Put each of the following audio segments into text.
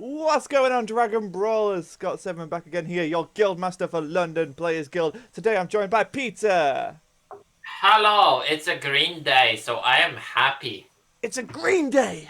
What's going on, Dragon Brawlers? Scott7 back again here, your guild master for London Players Guild. Today I'm joined by Peter. Hello, it's a green day, so I am happy. It's a green day.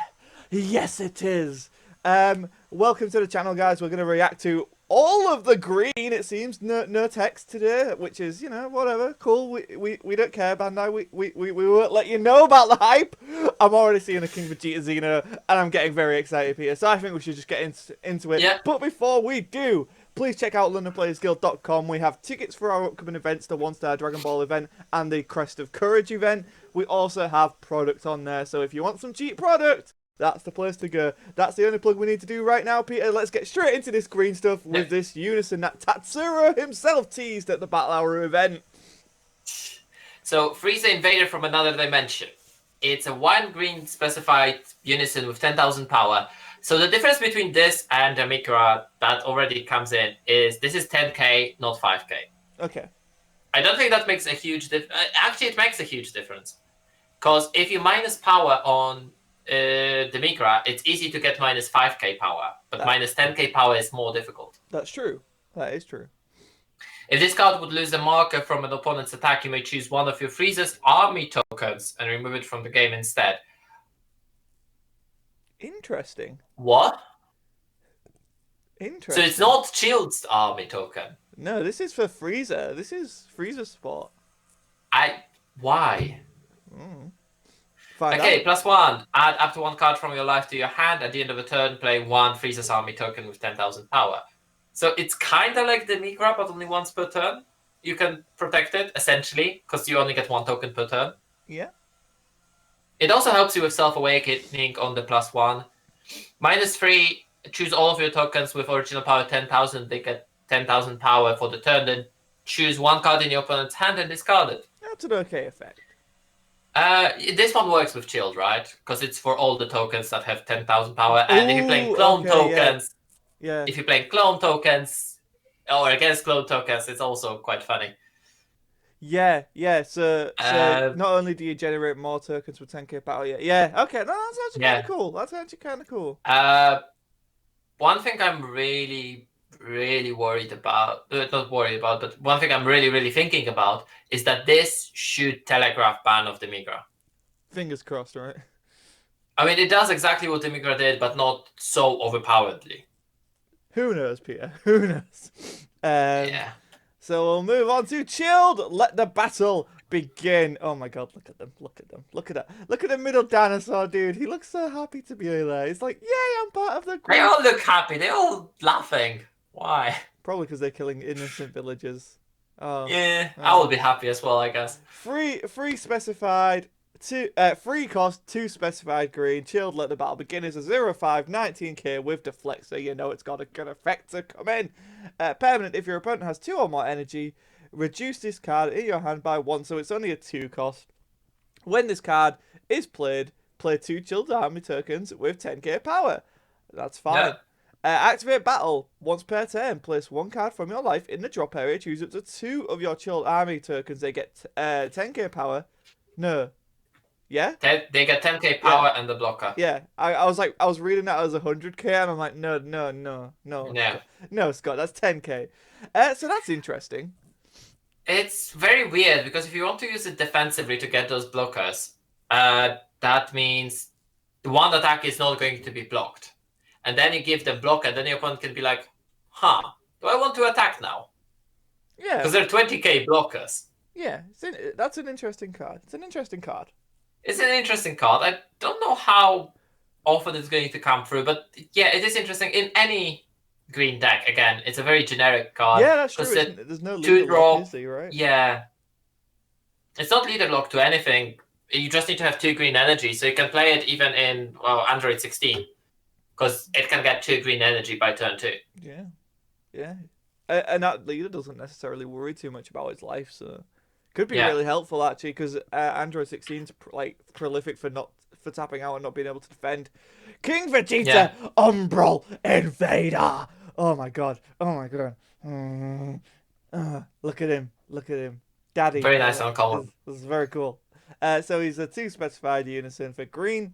Yes, it is. Welcome to the channel, guys. We're going to react to all of the green, it seems. No text today, which is, whatever. Cool. We don't care, Bandai. We won't let you know about the hype. I'm already seeing a King Vegeta Xeno, and I'm getting very excited here. So I think we should just get into it. Yeah, But before we do, please check out LondonPlayersGuild.com. We have tickets for our upcoming events, the One-Star Dragon Ball event and the Crest of Courage event. We also have products on there, so if you want some cheap product, that's the place to go. That's the only plug we need to do right now, Peter. Let's get straight into this green stuff with this Unison that Tatsuro himself teased at the Battle Hour event. so Frieza invaded from another dimension. It's a one green specified unison with 10,000 power. So the difference between this and Demigra that already comes in is this is 10k, not 5k. Okay. I don't think that makes a huge difference. Actually, it makes a huge difference. Because if you minus power on Demigra, it's easy to get minus 5k power, but minus 10k power is more difficult. That's true. That is true. If this card would lose a marker from an opponent's attack, you may choose one of your Frieza's Army tokens and remove it from the game instead. Interesting. What? Interesting. So it's not Chilleds Army token. No, this is for Frieza. This is Frieza spot. Why? Find Okay, out. +1. Add up to one card from your life to your hand. At the end of a turn, play one Frieza's Army token with 10,000 power. So it's kind of like the Demigra, but only once per turn. You can protect it, essentially, because you only get one token per turn. Yeah. It also helps you with Self-Awakening on the +1. -3, choose all of your tokens with original power 10,000. They get 10,000 power for the turn. Then choose one card in your opponent's hand and discard it. That's an okay effect. This one works with Chilled, right? Because it's for all the tokens that have 10,000 power. And if you're playing clone tokens, yeah. If you're playing clone tokens or against clone tokens, it's also quite funny. Yeah. So not only do you generate more tokens with 10k power, yeah. Okay, no, that's actually kind of cool. That's actually kind of cool. One thing I'm really worried about, not worried about, but one thing I'm really thinking about is that this should telegraph ban of Demigra. Fingers crossed, right? I mean, it does exactly what Demigra did, but not so overpoweredly. Who knows, Peter? Who knows? Yeah. So we'll move on to Chilled. Let the battle begin. Oh my god, look at them. Look at them. Look at that. Look at the middle dinosaur, dude. He looks so happy to be there. He's like, yay, I'm part of the group. They all look happy. They're all laughing. Why? Probably because they're killing innocent villagers. Oh. Yeah, I would be happy as well, I guess. Free specified. Free cost, 2 specified green. Chilled, let the battle begin is a 0-5, 19k with deflect, so you know it's got a good effect to come in. Permanent, if your opponent has 2 or more energy, reduce this card in your hand by 1, so it's only a 2 cost. When this card is played, play 2 Chilled Army tokens with 10k power. That's fine. Yeah. Activate battle. Once per turn, place 1 card from your life in the drop area. Choose up to 2 of your Chilled Army tokens. They get 10k power. No. Yeah? They get 10k power and the blocker. Yeah. I was reading that as 100k and I'm like, no. Yeah. No, Scott, that's 10k. So that's interesting. It's very weird because if you want to use it defensively to get those blockers, that means the one attack is not going to be blocked. And then you give them block and then your opponent can be like, huh, do I want to attack now? Yeah. Because they're 20k blockers. Yeah, that's an interesting card. It's an interesting card. It's an interesting card. I don't know how often it's going to come through, but yeah, it is interesting. In any green deck, again, it's a very generic card. Yeah, that's true. There's no leader lock, is there, right? Yeah. It's not leader lock to anything. You just need to have 2 green energy, so you can play it even in Android 16. Because it can get 2 green energy by turn 2. Yeah. And that leader doesn't necessarily worry too much about his life, so could be really helpful actually. Because Android 16's prolific for tapping out and not being able to defend. King Vegeta, Umbral Invader. Oh my god. Look at him, Daddy. Very nice uncommon. This is very cool. So he's a 2 specified unison for green.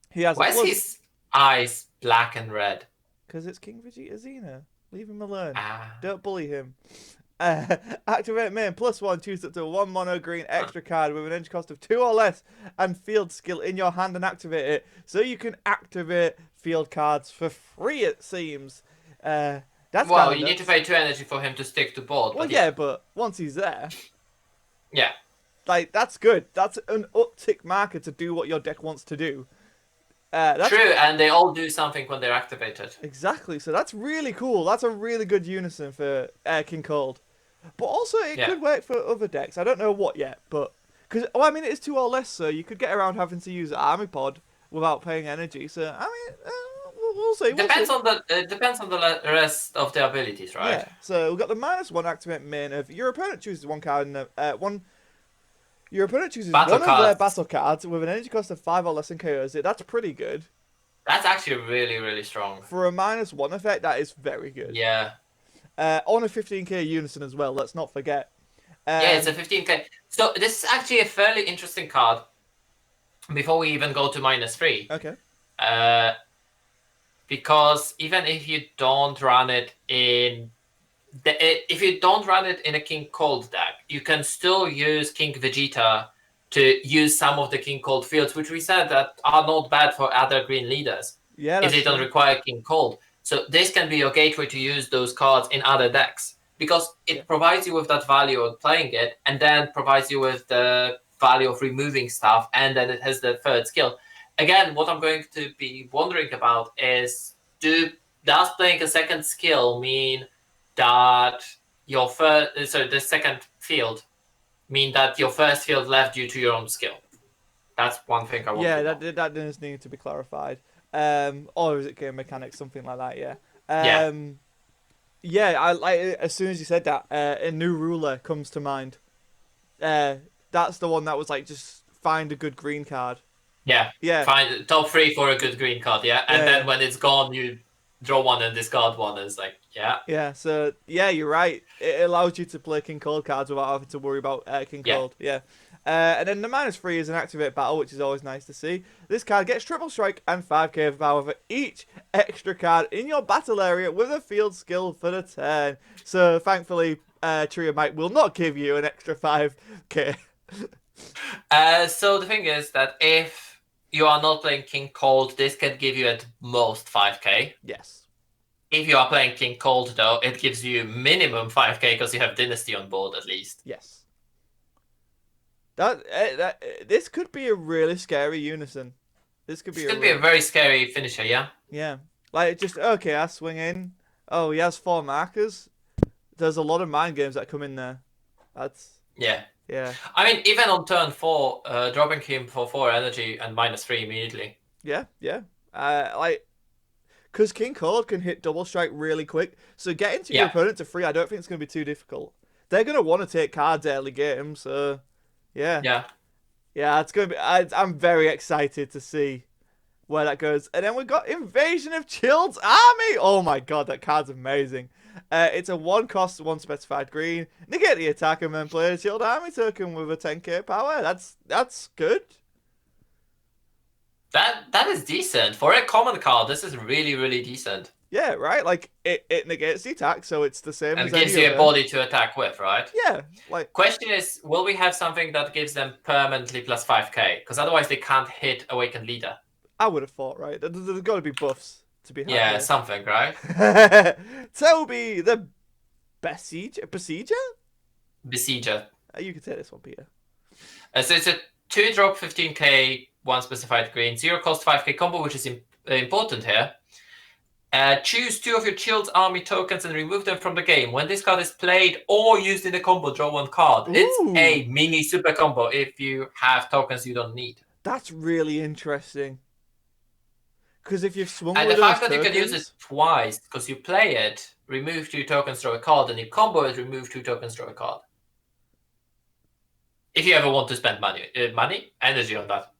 He has. Why is his eyes black and red? Because it's King Vegeta Xena. Leave him alone. Ah. Don't bully him. Activate main +1. Choose up to 1 mono green extra card with an energy cost of 2 or less and field skill in your hand and activate it. So you can activate field cards for free, it seems. That's well, you need to pay 2 energy for him to stick to board. Well, but yeah, but once he's there, yeah, like that's good. That's an uptick marker to do what your deck wants to do. That's true, and they all do something when they're activated. exactly. So that's really cool. That's a really good unison for King Cold. But also, it could work for other decks. I don't know what yet, but because I mean, it is 2 or less, so you could get around having to use Army Pod without paying energy. So I mean, we'll see. Depends on the rest of the abilities, right? Yeah. So we've got the -1 activate main of your opponent chooses 1 card and one. Your opponent chooses Battle one of their cards. battle cards with an energy cost of 5 or less and KOs it. That's pretty good. That's actually really, really strong. For a -1 effect, that is very good. Yeah. On a 15k unison as well, let's not forget. Yeah, it's a 15k. So this is actually a fairly interesting card. Before we even go to -3. Okay. Because even if you don't run it in if you don't run it in a King Cold deck, you can still use King Vegeta to use some of the King Cold fields, which we said that are not bad for other green leaders. Yeah, if they don't require King Cold. So this can be your gateway to use those cards in other decks, because it provides you with that value of playing it, and then provides you with the value of removing stuff, and then it has the third skill. Again, what I'm going to be wondering about is, does playing a second skill mean that your the second field mean that your first field left due to your own skill? That's one thing I want to know. Yeah, that does need to be clarified. Or is it game mechanics, something like that? Yeah. Yeah, I like as soon as you said that, a new ruler comes to mind. That's the one that was like, just find a good green card. Yeah. Find top 3 for a good green card. Yeah, and then when it's gone, you draw 1 and discard 1. It's like, yeah. Yeah. So yeah, you're right. It allows you to play King Cold cards without having to worry about King Cold. Yeah. And then the -3 is an activate battle, which is always nice to see. This card gets triple strike and 5k of power for each extra card in your battle area with a field skill for the turn. So thankfully, Trio Mike will not give you an extra 5k. So the thing is that if you are not playing King Cold, this can give you at most 5k. Yes. If you are playing King Cold, though, it gives you minimum 5k because you have Dynasty on board at least. Yes. This could be a really scary unison. This could be a very scary finisher, yeah? Yeah. Like, just, okay, I swing in. Oh, he has 4 markers. There's a lot of mind games that come in there. That's... Yeah. Yeah. I mean, even on turn 4, dropping him for 4 energy and -3 immediately. Yeah. Like... Because King Cold can hit double strike really quick. So getting to your opponent to 3, I don't think it's going to be too difficult. They're going to want to take cards early game, so... Yeah, it's going to be... I'm very excited to see where that goes. And then we've got Invasion of Chilleds Army! Oh my god, that card's amazing. It's a 1 cost, 1 specified green. Negate the attack and then play a Chilled Army token with a 10k power. That's good. That is decent. For a common card, this is really, really decent. Yeah, right? Like, it negates the attack, so it's the same and as gives you a body to attack with, right? Yeah. Like, question is, will we have something that gives them permanently plus 5k? Because otherwise they can't hit Awakened Leader. I would have thought, right? There's got to be buffs to be had. Yeah, something, right? Toby, the Besieger? Besieger. You can take this one, Peter. So it's a 2-drop 15k, 1 specified green, 0 cost 5k combo, which is important here. Choose 2 of your Chilleds Army tokens and remove them from the game. When this card is played or used in a combo, draw 1 card. Ooh. It's a mini super combo if you have tokens you don't need. That's really interesting. Because if you've swung and with the fact those that tokens... you can use it twice, because you play it, remove 2 tokens, draw a card, and you combo it, remove 2 tokens, draw a card. If you ever want to spend energy on that.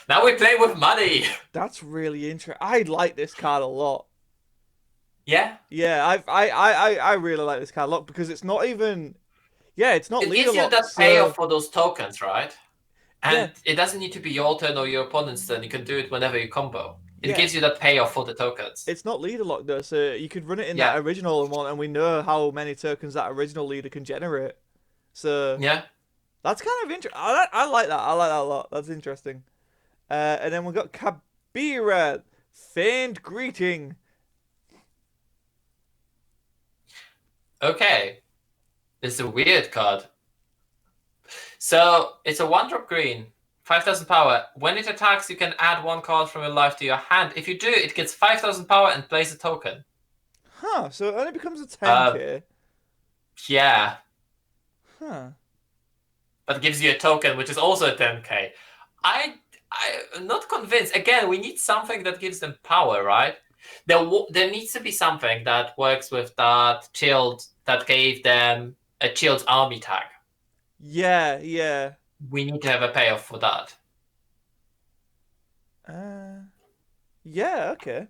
Now we play with money. That's really interesting. I like this card a lot. Yeah. Yeah, I really like this card a lot because it's not even. Yeah, it's not. It gives you that payoff for those tokens, right? And it doesn't need to be your turn or your opponent's turn. You can do it whenever you combo. It Yeah. gives you that payoff for the tokens. It's not leader lock though, so you could run it in Yeah. that original one, and we know how many tokens that original leader can generate. So Yeah. that's kind of interesting. I like that. I like that a lot. That's interesting. And then we've got Kabira, Feigned Greeting. Okay. This is a weird card. So it's a 1-drop green, 5,000 power. When it attacks, you can add 1 card from your life to your hand. If you do, it gets 5,000 power and plays a token. Huh, so it only becomes a Uh, 10k. yeah. Huh. But it gives you a token, which is also a 10k. I'm not convinced. Again, we need something that gives them power, right? There needs to be something that works with that Chilled, that gave them a Chilleds Army tag. Yeah, yeah. We need to have a payoff for that. Yeah, okay.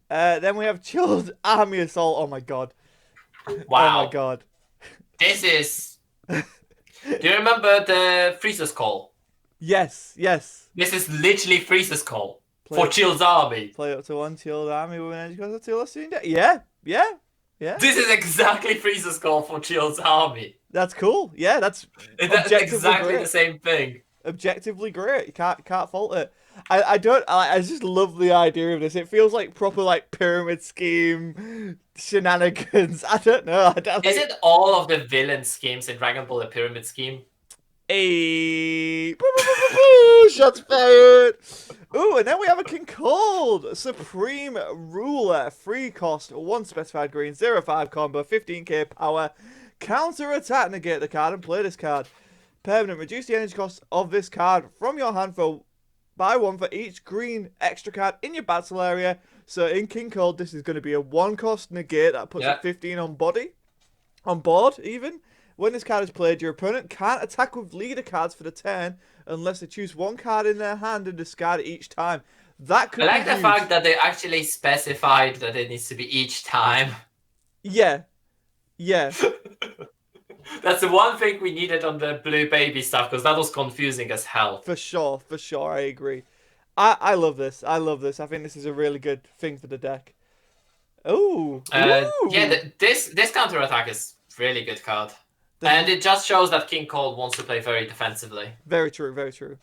Then we have Chilled Army Assault. Oh my god. Wow. Oh my god. This is... Do you remember the Frieza's Call? Yes, yes. This is literally Frieza's Call Play for up, Chilleds Army. play up to 1 Chilled Army with an edge cost of 2 less than deck. Yeah, yeah, yeah. This is exactly Frieza's Call for Chilleds Army. That's cool. Yeah, that's That's objectively exactly great. the same thing. Objectively great. You can't fault it. I just love the idea of this. It feels like proper like pyramid scheme shenanigans. I don't know. Is it all of the villain schemes in Dragon Ball a pyramid scheme? Hey, shots fired. Ooh, and then we have a King Cold Supreme Ruler, free cost, 1 specified green, 0/5 combo, 15k power, counter attack, negate the card and play this card. Permanent, reduce the energy cost of this card from your hand by 1 for each green extra card in your battle area. So in King Cold, this is going to be a 1 cost negate that puts a 15 on board even. When this card is played, your opponent can't attack with leader cards for the turn unless they choose 1 card in their hand and discard it each time. That could I like be the used. fact that they actually specified that it needs to be each time. Yeah. Yeah. That's the one thing we needed on the Blue Baby stuff, because that was confusing as hell. For sure. I agree. I love this. I think this is a really good thing for the deck. Ooh. Yeah, this counter attack is really good card. And it just shows that King Cold wants to play very defensively. Very true, very true.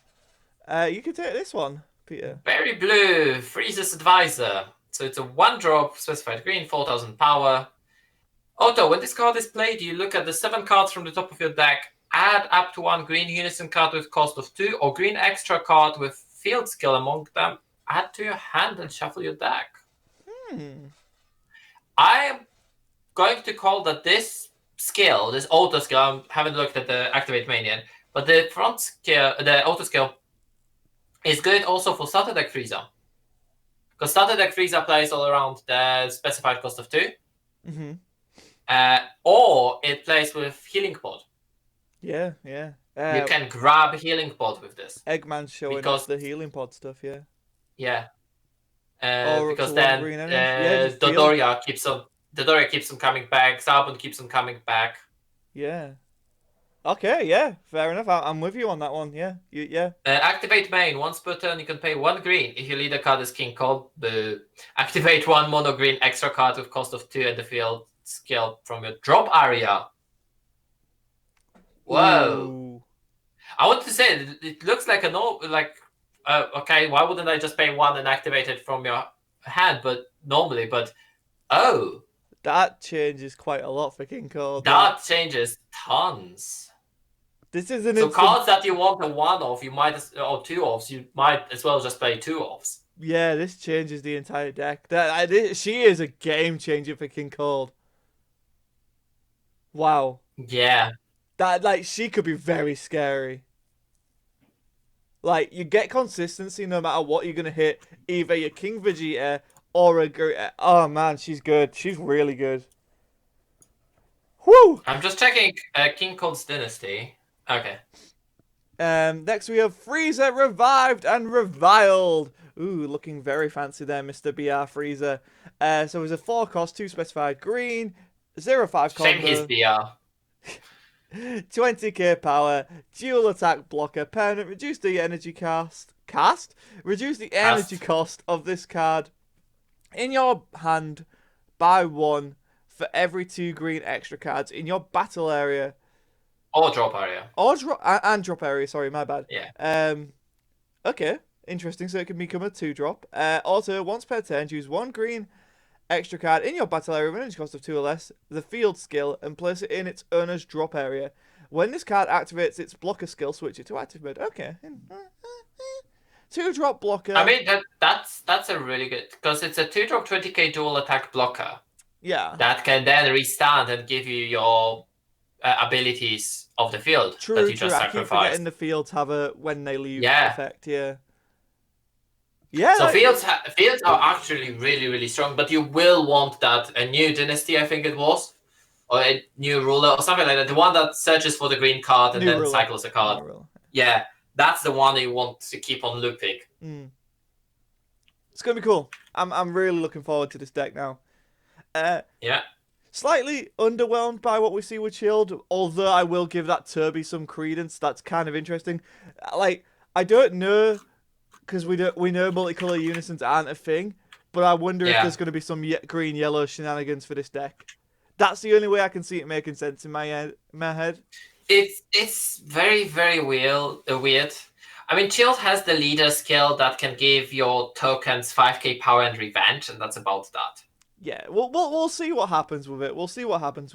You can take this one, Peter. Very blue, Frieza's Advisor. So it's a 1-drop, specified green, 4,000 power. Auto, when this card is played, you look at the 7 cards from the top of your deck, add up to 1 green Unison card with cost of 2, or green extra card with field skill among them, add to your hand and shuffle your deck. I am going to call that this skill, this auto skill, I haven't looked at the activate main yet, but the front skill, the auto skill, is good also for starter deck Frieza. Because starter deck Frieza plays all around the specified cost of 2. Mm-hmm. Or it plays with Healing Pod. Yeah, yeah. You can grab Healing Pod with this. Eggman's showing off the healing pod stuff, yeah. Yeah. Or because then Dodoria keeps on coming back, Zarbon keeps on coming back. Yeah. Okay, yeah, fair enough. I'm with you on that one. Yeah, yeah. Activate main. Once per turn, you can pay 1 green. If your leader card is King Cold, activate 1 mono green extra card with cost of 2 at the field skill from your drop area. Whoa! Ooh. I want to say it looks like okay, why wouldn't I just pay 1 and activate it from your hand? But that changes quite a lot for King Cold. That changes tons. This is cards that you want a 1 of, or 2 offs, you might as well just play 2 offs. Yeah, this changes the entire deck. She is a game changer for King Cold. Wow. Yeah. She could be very scary. Like, you get consistency no matter what you're gonna hit, either your King Vegeta or a... Oh man, she's good. She's really good. Woo! I'm just checking King Cold's Dynasty. Okay. Next we have Frieza Revived and Reviled. Ooh, looking very fancy there, Mr. BR Frieza. So it's a 4 cost, 2 specified green, 0/5 combo. Shame he's BR. 20k power, dual attack blocker, permanent, reduce the energy cast? Reduce the energy Cast. cost of this card in your hand by 1 for every 2 green extra cards in your battle area. Or drop area. Or drop area, sorry, my bad. Yeah. Okay, interesting, so it can become a 2-drop. Also, once per turn, choose 1 green extra card in your battle area with an energy cost of 2 or less, the field skill, and place it in its owner's drop area. When this card activates its blocker skill, switch it to active mode. Okay. 2-drop blocker. I mean that's a really good, because it's a 2-drop 20k dual attack blocker. Yeah. That can then restand and give you your abilities of the field True, that you just I keep sacrificed. forgetting the fields have a when they leave Yeah. effect, yeah. Yeah. So fields are actually really, really strong, but you will want that a new dynasty, I think it was, or a new ruler or something like that. The one that searches for the green card and New then ruler. cycles a card. Yeah, that's the one you want to keep on looping. It's gonna be cool. I'm really looking forward to this deck now. Yeah. Slightly underwhelmed by what we see with Chilled, although I will give that Turby some credence. That's kind of interesting. Like, I don't know, because we know multicolor unisons aren't a thing, but I wonder if there's going to be some green yellow shenanigans for this deck. That's the only way I can see it making sense in my head. It's very, very weird. I mean, Chilled has the leader skill that can give your tokens 5k power and revenge, and that's about that. Yeah, we'll see what happens with it. Those tokens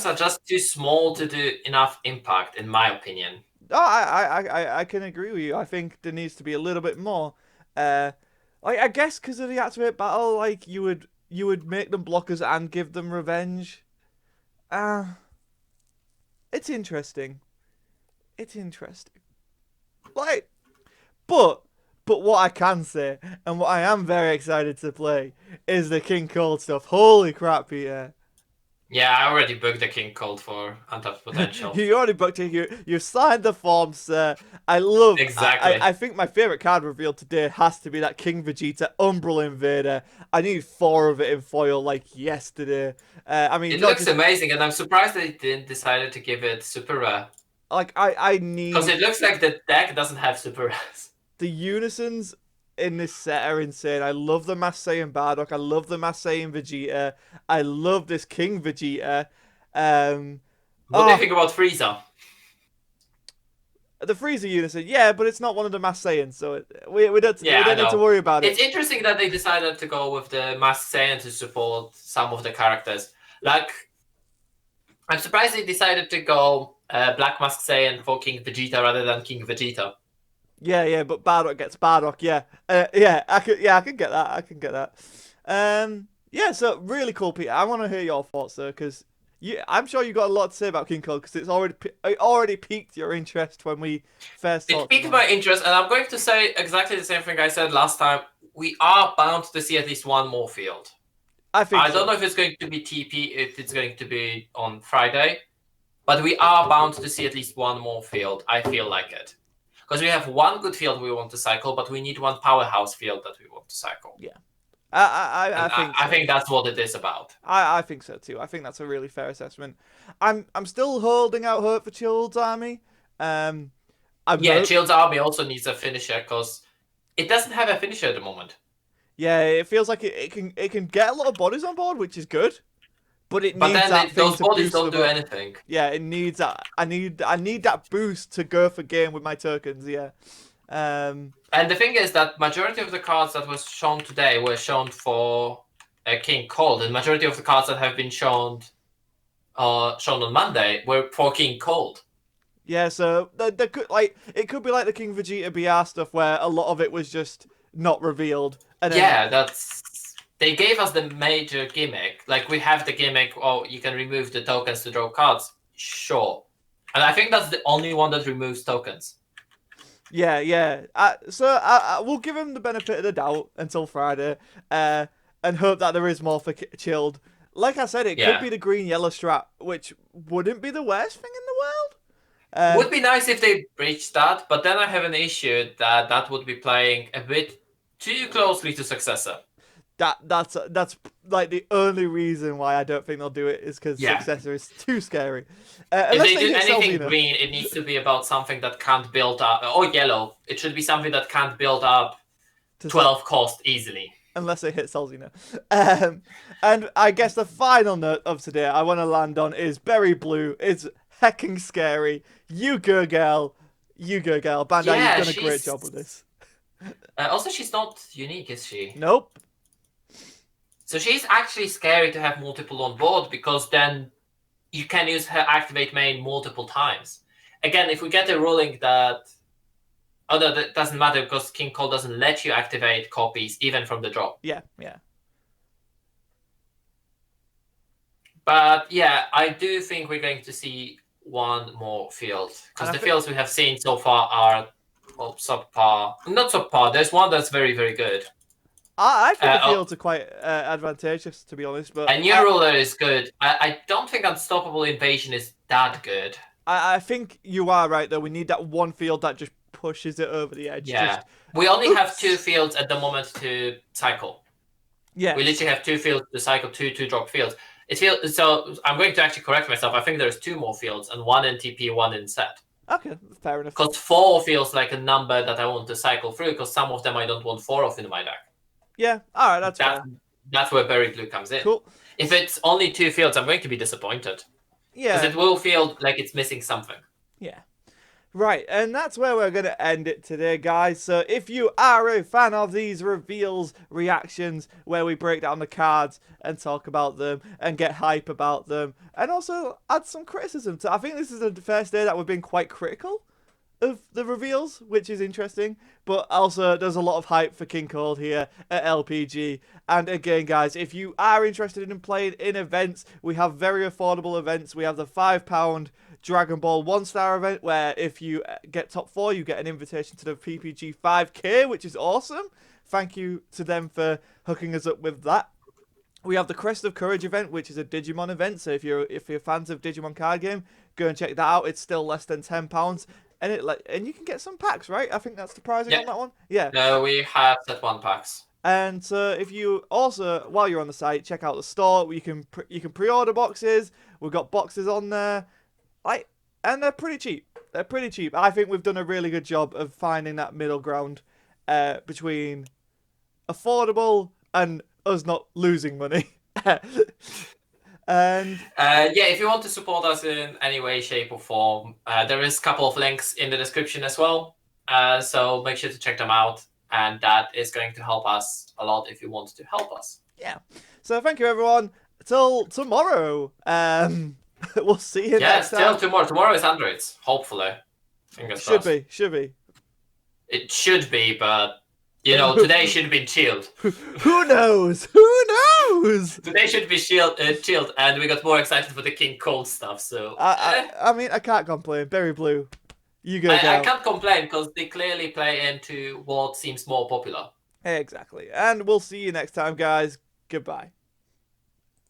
are just too small to do enough impact, in my opinion. Oh, I can agree with you. I think there needs to be a little bit more. Like, I guess because of the activate battle, like you would make them blockers and give them revenge. It's interesting. Like, but what I can say, and what I am very excited to play, is the King Cold stuff. Holy crap, Peter. Yeah, I already booked the King Cold for Untapped Potential. You already booked it. You signed the form, sir. I love. Exactly. I think my favorite card revealed today has to be that King Vegeta Umbral Invader. I need 4 of it in foil like yesterday. I mean, it looks amazing, and I'm surprised they didn't decide to give it super rare. Like I need, because it looks like the deck doesn't have super rares. The unisons in this set are insane. I love the Mass Saiyan Bardock. I love the Mass Saiyan Vegeta. I love this King Vegeta. What do you think about Frieza? The Frieza unison, yeah, but it's not one of the Mass Saiyans, so we don't need to worry about it. It's interesting that they decided to go with the Mass Saiyan to support some of the characters. Like, I'm surprised they decided to go Black Mask Saiyan for King Vegeta rather than King Vegeta. Yeah, but Bardock gets Bardock. Yeah, I can get that. Yeah, so really cool, Peter. I want to hear your thoughts, though, because I'm sure you got a lot to say about King Cold, because it already piqued your interest when we first talked. It piqued my interest, and I'm going to say exactly the same thing I said last time. We are bound to see at least one more field. I don't know if it's going to be TP, if it's going to be on Friday, but we are bound to see at least one more field. I feel like it. Because we have one good field we want to cycle, but we need one powerhouse field that we want to cycle. Yeah. I think that's what it is about. I think so too. I think that's a really fair assessment. I'm still holding out hope for Chilleds Army. Chilleds Army also needs a finisher, because it doesn't have a finisher at the moment. Yeah, it feels like it can get a lot of bodies on board, which is good. But it needs those bodies don't do anything. Yeah, it needs that. I need that boost to go for game with my tokens. Yeah. And the thing is that majority of the cards that was shown today were shown for King Cold, and majority of the cards that have been shown on Monday were for King Cold. Yeah, so there could it could be like the King Vegeta BR stuff where a lot of it was just not revealed. And then, they gave us the major gimmick. Like, we have the gimmick, you can remove the tokens to draw cards. Sure. And I think that's the only one that removes tokens. Yeah. So we'll give him the benefit of the doubt until Friday, and hope that there is more for Chilled. Like I said, it could be the green-yellow strat, which wouldn't be the worst thing in the world. Would be nice if they breached that, but then I have an issue that would be playing a bit too closely to Successor. That's like the only reason why I don't think they'll do it is because Yeah. successor is too scary. If Unless they do hit anything Selvina. green, it needs to be about something that can't build up, or yellow. It should be something that can't build up To 12 cost easily. unless they hit Selzina. And I guess the final note of today I want to land on is Berry Blue. It's hecking scary. You go, girl. You go, girl. Bandai, Yeah, you've done a great job with this. Also, she's not unique, is she? Nope. So she's actually scary to have multiple on board because then you can use her activate main multiple times. Again, if we get a ruling that... Oh, no, that doesn't matter because King Cole doesn't let you activate copies even from the drop. Yeah. But yeah, I do think we're going to see one more field. Because the fields we have seen so far are subpar. Not subpar, there's one that's very, very good. I think the fields are quite advantageous, to be honest. But a new ruler is good. I don't think Unstoppable Invasion is that good. I think you are right, though. We need that one field that just pushes it over the edge. Yeah. We only have 2 fields at the moment to cycle. Yeah. We literally have 2 fields to cycle 2 drop fields. So I'm going to actually correct myself. I think there's 2 more fields, and 1 in TP, 1 in set. Okay, fair enough. Because 4 feels like a number that I want to cycle through, because some of them I don't want 4 of in my deck. Yeah, alright, that's fair. That's where Berry Blue comes in. Cool. If it's only 2 fields, I'm going to be disappointed. Yeah. Because it will feel like it's missing something. Yeah. Right, and that's where we're going to end it today, guys. So if you are a fan of these reveals reactions where we break down the cards and talk about them and get hype about them and also add some criticism to, I think this is the first day that we've been quite critical of the reveals, which is interesting, but also there's a lot of hype for King Cold here at LPG. And again, guys, if you are interested in playing in events, we have very affordable events. We have the £5 Dragon Ball 1-star event, where if you get top 4, you get an invitation to the PPG 5K, which is awesome. Thank you to them for hooking us up with that. We have the Crest of Courage event, which is a Digimon event. So if you're fans of Digimon card game, go and check that out. It's still less than £10. And you can get some packs, right? I think that's the pricing on that one. Yeah. No, we have set 1 packs. And so if you also, while you're on the site, check out the store. You can pre-order boxes. We've got boxes on there, and they're pretty cheap. They're pretty cheap. I think we've done a really good job of finding that middle ground between affordable and us not losing money. And yeah, if you want to support us in any way, shape, or form, there is a couple of links in the description as well. So make sure to check them out, and that is going to help us a lot if you want to help us. Yeah. So thank you, everyone. Till tomorrow. We'll see you next time. Yeah, still tomorrow. Tomorrow is Androids, hopefully. Fingers crossed. Should be. It should be, but you know, today should be chilled. Who knows? Who knows? Today should be chilled, and we got more excited for the King Cold stuff. So I mean, I can't complain. Berry Blue, you go. I can't complain because they clearly play into what seems more popular. Exactly. And we'll see you next time, guys. Goodbye.